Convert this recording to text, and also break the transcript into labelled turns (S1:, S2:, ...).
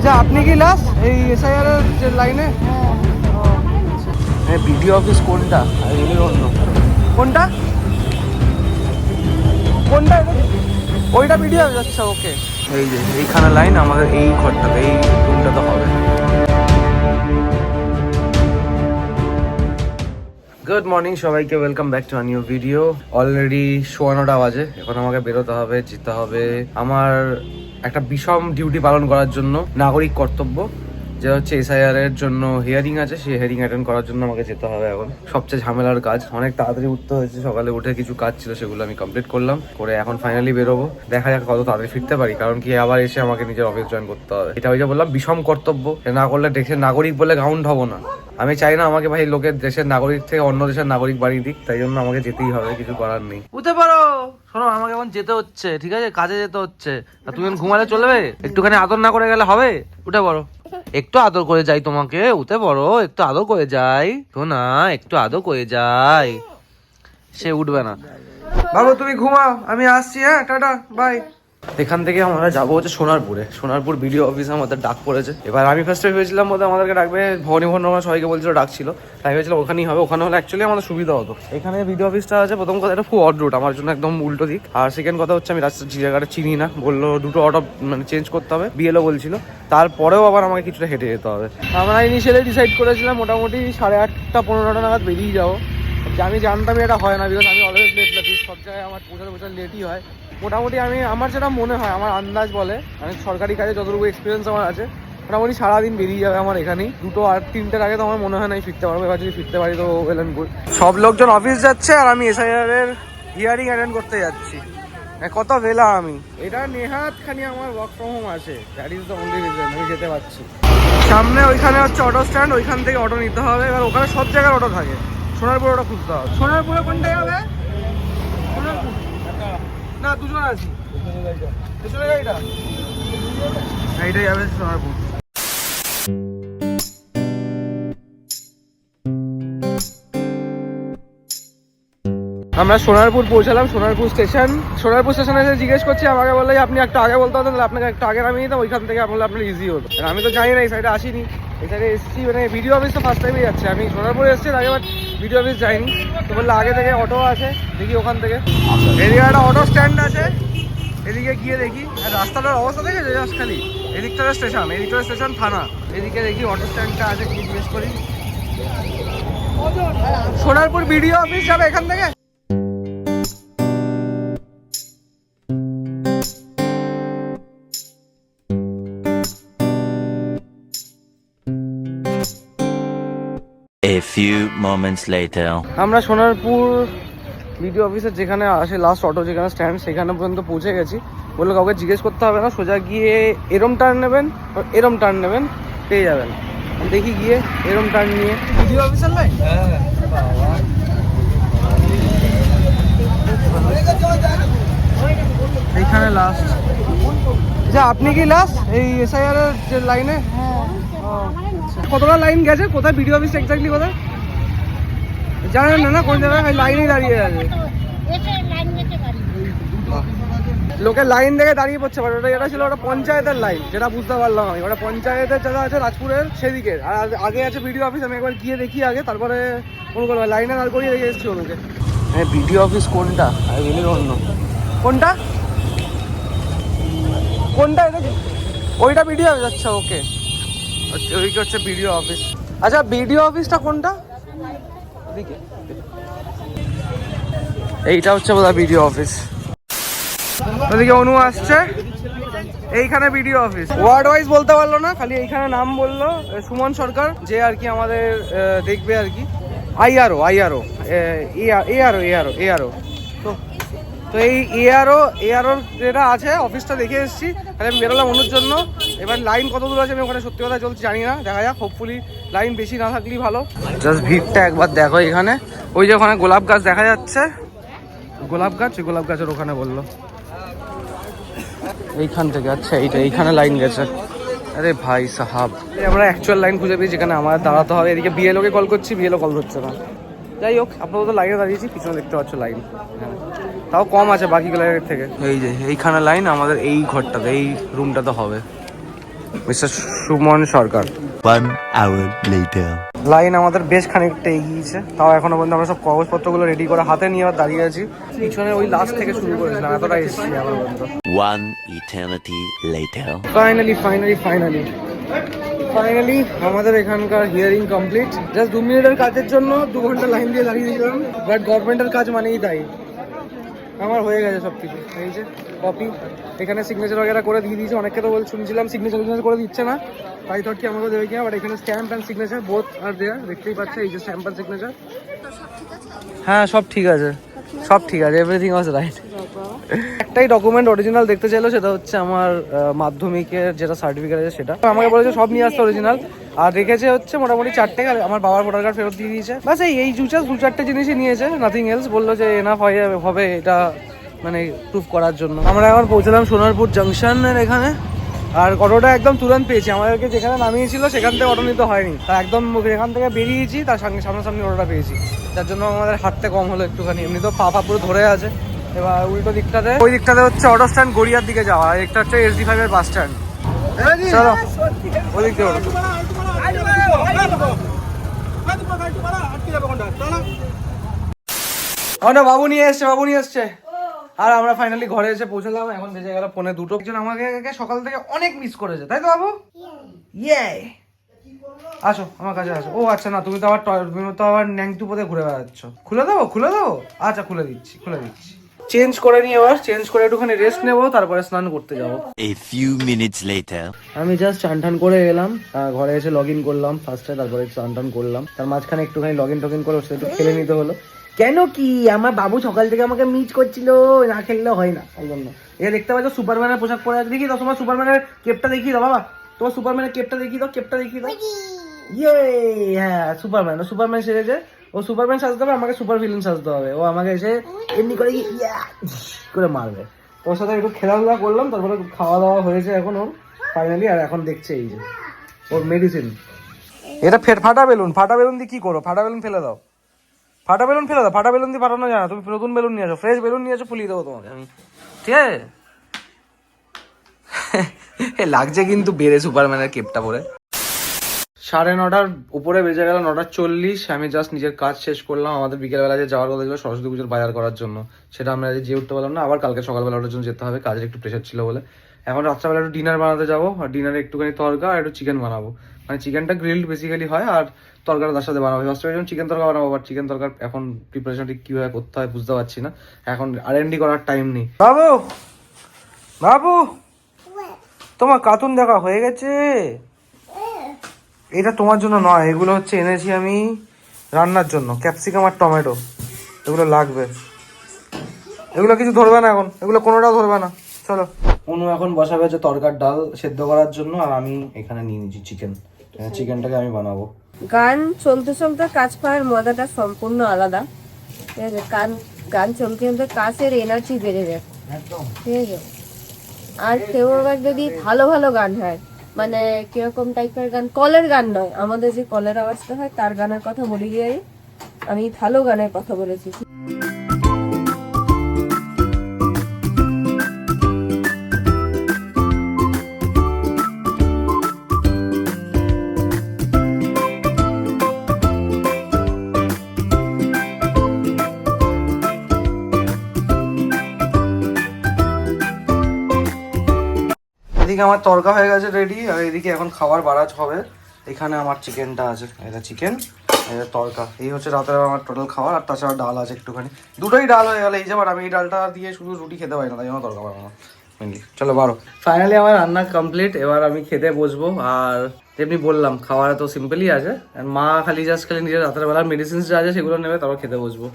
S1: যা আপনি কি লাস্ট এই এসআইআর এর যে লাইনে? হ্যাঁ, বিডিও অফিস কোনটা? অন্য কোনটা কোনটা ওইটা বিডিও অফিস। আচ্ছা, ওকে। এই যে এইখানে লাইন, আমাদের এই ঘরটাতে, এই রুমটাতে হবে। গুড মর্নিং সবাইকে, welcome back to a new video. Already 9:15 বাজে। এখন আমাকে বেরোতে হবে, যেতে হবে আমার একটা বিষম ডিউটি পালন করার জন্য, নাগরিক কর্তব্য, যে হচ্ছে এসআইআর এর জন্য হিয়ারিং আছে। সেই হিয়ারিং অ্যাটেন্ড করার জন্য আমাকে যেতে হবে। এখন সবচেয়ে ঝামেলার কাজ। অনেক তাড়াতাড়ি উঠতে হয়েছে, সকালে উঠে কিছু কাজ ছিল সেগুলো আমি কমপ্লিট করলাম, করে এখন ফাইনালি বেরোবো। দেখা যাক কত তাড়াতাড়ি ফিরতে পারি, কারণ কি আবার এসে আমাকে নিজের অফিস জয়েন করতে হবে। এটা ওই যে বললাম, বিষম কর্তব্য। না করলে দেশের নাগরিক বলে গাউন্ড হবো না। আমি চাই না আমাকে ভাই লোকের দেশের নাগরিক থেকে অন্য দেশের নাগরিক বানিয়ে দিক, তাই জন্য আমাকে যেতেই হবে, কিছু করার নেই। উঠতে পারো। শোনো, আমাকে এখন যেতে হচ্ছে, ঠিক আছে? কাজে যেতে হচ্ছে। আর তুমি ঘুমালে চলবে? একটুখানি আদর না করে গেলে হবে? উঠে পড়ো, একটু আদর করে যাই তোমাকে। উঠে পড়ো, একটু আদর করে যাই তো না, একটু আদর করে যাই। সে উঠবে না। বাবু তুমি ঘুমাও, আমি আসছি। হ্যাঁ, টাটা, বাই। এখান থেকে আমরা যাবো হচ্ছে সোনারপুরে। সোনারপুর বিডিও অফিসে আমাদের ডাক পড়েছে। এবার আমি ফার্স্টে ভেবেছিলাম বোধহয় আমাদেরকে ডাকবে ভবানী ভবন, সবাইকে বলছিল ডাকছিল, তাই ভেবেছিলাম ওখানেই হবে। ওখানে হলে অ্যাকচুয়ালি আমাদের সুবিধা হতো। এখানে বিডিও অফিসটা আছে। প্রথম কথা, এটা খুব অড রুট আমার জন্য, একদম উল্টো দিক। আর সেকেন্ড কথা হচ্ছে, আমি রাস্তার জায়গাটা চিনি না। বললো দুটো অটো মানে চেঞ্জ করতে হবে, বিএলও বলছিল। তারপরেও আবার আমাকে কিছুটা হেঁটে যেতে হবে। আমরা ইনিশিয়ালি ডিসাইড করেছিলাম মোটামুটি 8:30-9:15 নাগাদ বেরিয়ে যাবো। আমি জানতামই এটা হয় না, বিকজ আমি অলওয়েজ লেট লাগি। সব জায়গায় আমার পৌঁছাতে লেটই হয়। মোটামুটি আমার যেটা মনে হয়, আমার আন্দাজ বলে, মানে সরকারি কাজে যতটুকু এক্সপিরিয়েন্স আমার আছে, মোটামুটি সারাদিন বেরিয়ে যাবে আমার এখানেই। 2 আর 3টের আগে তো আমার মনে হয় না ফিরতে পারবো। এবার যদি ফিরতে পারি তো ওয়েল এন্ড গুড। সব লোকজন অফিস যাচ্ছে আর আমি এসআইআর এর হিয়ারিং অ্যাটেন্ড করতে যাচ্ছি। কত বেলা আমি, এটা নেহাত খানি আমার ওয়ার্ক ফ্রম হোম আছে। That is the only reason আমি যেতে পারছি। সামনে ওইখানে হচ্ছে অটো স্ট্যান্ড, ওইখান থেকে অটো নিতে হবে। এবার ওখানে সব জায়গায় অটো থাকে, সোনারপুর ওটা খুঁজতে হবে। সোনারপুরে কোনটাই হবে? সোনারপুর না, দুজন আছি। এইটাই যাবে সোনারপুর। আমরা সোনারপুর পৌঁছালাম, সোনারপুর স্টেশন। সোনারপুর স্টেশনে এসে জিজ্ঞেস করছি, আমাকে বললে আপনি একটু আগে বলতে হতেন, তাহলে আপনাকে একটু আগে নামিয়ে দিতাম। ওইখান থেকে বললে আপনার ইজি হতো। আমি তো জানি না, এই সাইডে আসিনি। এই সাইডে এসেছি, মানে ভিডিও অফিস তো ফার্স্ট টাইমে যাচ্ছে। আমি সোনারপুরে এসেছি আগে, বাট ভিডিও অফিস যাইনি। তো বললে আগে থেকে অটো আছে, দেখি ওখান থেকে। এদিকে একটা অটো স্ট্যান্ড আছে, এদিকে গিয়ে দেখি। আর রাস্তাটার অবস্থা দেখেছে জাস্ট খালি। এদিকটা স্টেশন, এদিকটা স্টেশন থানা। এদিকে দেখি অটো স্ট্যান্ডটা আছে, কি জিজ্ঞেস করি। সোনারপুর বিডিও অফিস যাবে এখান থেকে।
S2: A few moments later.
S1: আমরা সোনারপুর বিডিও অফিসের যেখানে আসে লাস্ট অটো, যেখানে স্ট্যান্ড, সেখানে পর্যন্ত পৌঁছে গেছি। বললো কাউকে জিজ্ঞেস করতে হবে না, সোজা গিয়ে এরম টার্ন নেবেন, এরম টার্ন নেবেন, পেয়ে যাবেন। দেখি গিয়ে এরম টার্ন নিয়ে বিডিও অফিসের লাইন। এইখানে লাস্ট। যা আপনি কি লাস্ট এই এসআইআর এর যে লাইনে? কতটা লাইন গেছে? কোথায় বিডিও অফিস এক্স্যাক্টলি কোথায় জানেন না? না কোন জায়গায় লাইনেই দাঁড়িয়ে আছে। লোকের লাইন দেখে দাঁড়িয়ে পড়ছে। ওটা যেটা ছিল ওটা পঞ্চায়েতের লাইন, যেটা বুঝতে পারলাম আমি। ওটা পঞ্চায়েতের জায়গা আছে রাজপুরের সেদিকের, আর আগে আছে বিডিও অফিস। আমি একবার গিয়ে দেখি আগে, তারপরে ফোন করবো। লাইনে দাঁড় করিয়ে রেখে এসেছি ওদেরকে। হ্যাঁ, বিডিও অফিস কোনটা? অন্য কোনটা কোনটা? এটা ওইটা বিডিও অফিস। আচ্ছা, ওকে। আচ্ছা, ওইটা হচ্ছে বিডিও অফিস। আচ্ছা, বিডিও অফিসটা কোনটা? এদিকে। এইটা হচ্ছে বোধহয় বিডিও অফিস। ওদিকে অনু আসছে। এইখানে বিডিও অফিস। ওয়ার্ড ওয়াইজ বলতে পারলো না, খালি এইখানে নাম বললো সুমন সরকার, যে আর কি আমাদের দেখবে আর কি। আইআরও তো এই এআরও যেটা আছে অফিসটা দেখে এসেছি। তাহলে আমি বেরোলাম অনুর জন্য। এবার লাইন কত দূর আছে আমি ওখানে সত্যি কথা চলছি জানি না, দেখা যাক। হোপফুলি লাইন বেশি না থাকলেই ভালো। জাস্ট ভিড়টা একবার দেখো এখানে। ওই যে ওখানে গোলাপ গাছ দেখা যাচ্ছে, গোলাপ গাছের ওখানে বললো এইখান থেকে। আচ্ছা, এইখানে লাইন গেছে। আরে ভাই সাহাব, আমরা অ্যাকচুয়াল লাইন খুঁজে পেয়েছি যেখানে আমাদের দাঁড়াতে হবে। এদিকে বিএলওকে কল করছি, বিএলও কল ধরছে না। যাই হোক, আপনারা তো লাইনে দাঁড়িয়েছি, পিছনে দেখতে পাচ্ছ লাইন। হ্যাঁ, তাও কম আছে বাকিগুলোর থেকে। এই যে এইখানে লাইন, আমাদের এই ঘরটাতে, এই রুমটাতে হবে। মিস্টার সুমন সরকার।
S2: 1 hour later.
S1: লাইন আমাদের বেশ খানিকটা এগিয়েছে, তাও এখনো পর্যন্ত আমরা সব কাগজপত্রগুলো রেডি করে হাতে নিয়ে আবার দাঁড়িয়ে আছি। পিছনে ওই লাস্ট থেকে শুরু করেছিলাম, এতটা এসেছি এখন পর্যন্ত।
S2: 1 eternity later.
S1: ফাইনালি আমাদের এখানকার হিয়ারিং কমপ্লিট। জাস্ট 2 মিনিটের কাজের জন্য 2 ঘন্টা লাইন দিয়ে দাঁড়িয়ে দিলাম, বাট গভর্নমেন্টের কাজ মানেই তাই। আমার হয়ে গেছে সব কিছু, এই যে কপি, এখানে সিগনেচার वगैरह করে দিয়ে দিয়েছে। অনেককে তো শুনছিলাম সিগনেচার করে দিচ্ছে না, তাই থট কি আমাকে দেবে কিনা, বাট এখানে স্ট্যাম্প অ্যান্ড সিগনেচার বোথ আর দেয়ার, দেখতেই পাচ্ছে এই যে স্ট্যাম্প অ্যান্ড সিগনেচার। হ্যাঁ সব ঠিক আছে, এভরিথিং ওয়াজ রাইট। একটাই ডকুমেন্ট অরিজিনাল দেখতে চাইলো, সেটা হচ্ছে আমার মাধ্যমিকের যেটা সার্টিফিকেট আছে সেটা। আমাকে বলেছে সব নিয়ে আসতে অরিজিনাল, আর রেখেছে হচ্ছে মোটামুটি 4টে। আমার বাবার ভোটার কার্ড ফেরত দিয়ে দিয়েছে, বাস এই 2-4টে জিনিসই নিয়েছে, নাথিং এলস। বললো যে এনাফ হবে এটা মানে প্রুফ করার জন্য। আমরা এখন পৌঁছলাম সোনারপুর জাংশনের এখানে, আর অটোটা একদম তুরন্ত পেয়েছি। আমাদেরকে যেখানে নামিয়েছিল সেখান থেকে অটো নিতে হয়নি, তা একদম এখান থেকে বেরিয়েছি, তার সঙ্গে সামনাসামনি অটোটা পেয়েছি, যার জন্য আমাদের হাঁটতে কম হলো একটুখানি। এমনি তো পা পুরো ধরে আছে। এবার উল্টো দিকটাতে, ওই দিকটাতে হচ্ছে অটো স্ট্যান্ড গড়িয়ার দিকে যাওয়া, আর একটা হচ্ছে SD5 এর বাস স্ট্যান্ড। চলো ওই দিক দিয়ে আমরা বাবু নিয়ে এসছে। আর আমরা ফাইনালি ঘরে এসে পৌঁছলাম, এখন বেজে গেল 2:45। একজন আমাকে সকাল থেকে অনেক মিস করেছে, তাই তো বাবু? ইয়ে আসো আমার কাছে আসো। ও আচ্ছা, না তুমি তো আবার ন্যাংটু পথে ঘুরে বেড়াচ্ছ। খুলে দেবো? আচ্ছা খুলে দিচ্ছি। চেঞ্জ করে নিয়ে এবার একটুখানি রেস্ট নেবো, তারপরে স্নান করতে যাবো।
S2: A few minutes later.
S1: আমি জাস্ট চান করে এলাম, ঘরে এসে লগ ইন করলাম ফার্স্টে, তারপরে চান করলাম। তার মাঝখানে একটুখানি লগ ইন করে ওর সাথে একটু খেলে নিতে হলো। কেন কি আমার বাবু সকাল থেকে আমাকে মিট করছিল, না খেললে হয় না, এই জন্য। এ দেখতে পাচ্ছ সুপারম্যানের পোশাক পরে আছে, দেখি দাও তোমার সুপারম্যানের কেপটা দেখিয়ে দাও বাবা, তোমার সুপারম্যানের কেপটা দেখিয়ে দাও। ইয়ে হ্যাঁ, সুপারম্যান সেজেছে। ও সুপারম্যান সাজতে হবে, আমাকে সুপার ভিলেন সাজতে হবে। ও আমাকে এসে এমনি করে করে মারবে। ওর সাথে একটু খেলাধুলা করলাম, তারপরে খাওয়া দাওয়া হয়েছে এখন ওর ফাইনালি। আর এখন দেখছে এই যে ওর মেডিসিন। এটা ফাটা বেলুন দিয়ে কি করো? ফাটা বেলুন ফেলে দাও, ফাটা বেলুন দিয়ে ফাটানো যায় না। তুমি নতুন বেলুন নিয়ে আসো, ফ্রেশ বেলুন নিয়ে আসো, ফুলিয়ে দেবো তোমাকে আমি, ঠিক আছে? লাগছে কিন্তু বেড়ে সুপারম্যানের কেপটা পরে। 9:30 উপরে বেজে গেল, 9:40। আমি জাস্ট নিজের কাজ শেষ করলাম। আমাদের বিকেলবেলা যে যাওয়ার কথা ছিল সরস্বতী পুজোর বাজার করার জন্য, সেটা আমরা যেয়ে উঠতে পারলাম না। আবার কালকে সকালবেলা ওটার জন্য যেতে হবে, কাজের একটু প্রেশার ছিল বলে। এখন রাত্রেবেলা একটু ডিনার বানাতে যাবো, আর ডিনারে একটুখানি তরকা আর একটু চিকেন বানাবো। মানে চিকেনটা গ্রিলড বেসিক্যালি হয়, আর তরকাটা তার সাথে বানাবো। ফার্স্ট যখন চিকেন তরকা বানাবো, বাট চিকেন তরকার এখন প্রিপারেশন ঠিক কীভাবে করতে হয় বুঝতে পারছি না। এখন R&D করার টাইম নেই। বাবু তোমার কার্টুন দেখা হয়ে গেছে। এটা তোমার জন্য নয়, এগুলো হচ্ছে এনেছি আমি রান্নার জন্য, ক্যাপসিকাম আর টমেটো, এগুলো লাগবে। এগুলো কিছু ধরবে না এখন, এগুলো কোনোটাও ধরবে না। চলো, অনু এখন বসাবে হচ্ছে তরকার ডাল সেদ্ধ করার জন্য, আর আমি এখানে নিয়ে নিচ্ছি চিকেনটাকে আমি বানাবো।
S3: গান চলতে চলতে কাজ করার মজাটা সম্পূর্ণ আলাদা, ঠিক আছে? গান চলতে চলতে কাজের এনার্জি বেড়ে যায়, ঠিক আছে? আর কেউ আবার যদি ভালো গান হয়, মানে কিরকম টাইপের গান, কলের গান নয়, আমাদের যে কলের আওয়াজটা হয় তার গানের কথা বলি গিয়ে আমি ভালো গানের কথা বলেছি।
S1: এদিকে আমার তরকা হয়ে গেছে রেডি, আর এদিকে এখন খাবার বাড়াজ হবে। এখানে আমার চিকেনটা আছে, এটা চিকেন, এটা তরকা। এই হচ্ছে রাতের আমার টোটাল খাবার। আর তাছাড়া ডাল আছে একটুখানি, দুটোই ডাল হয়ে গেল। এই যে আমি এই ডালটা দিয়ে শুধু রুটি খেতে পারি না, তাই আমার তরকা বানানো মেনলি। চলো বারো, ফাইনালি আমার রান্না কমপ্লিট। এবার আমি খেতে বসবো। আর যেমনি বললাম খাবার তো সিম্পলই আছে, আর মা খালি নিজের রাতের বেলার মেডিসিনস যা আছে সেগুলো নেবে, তারপর খেতে বসবো।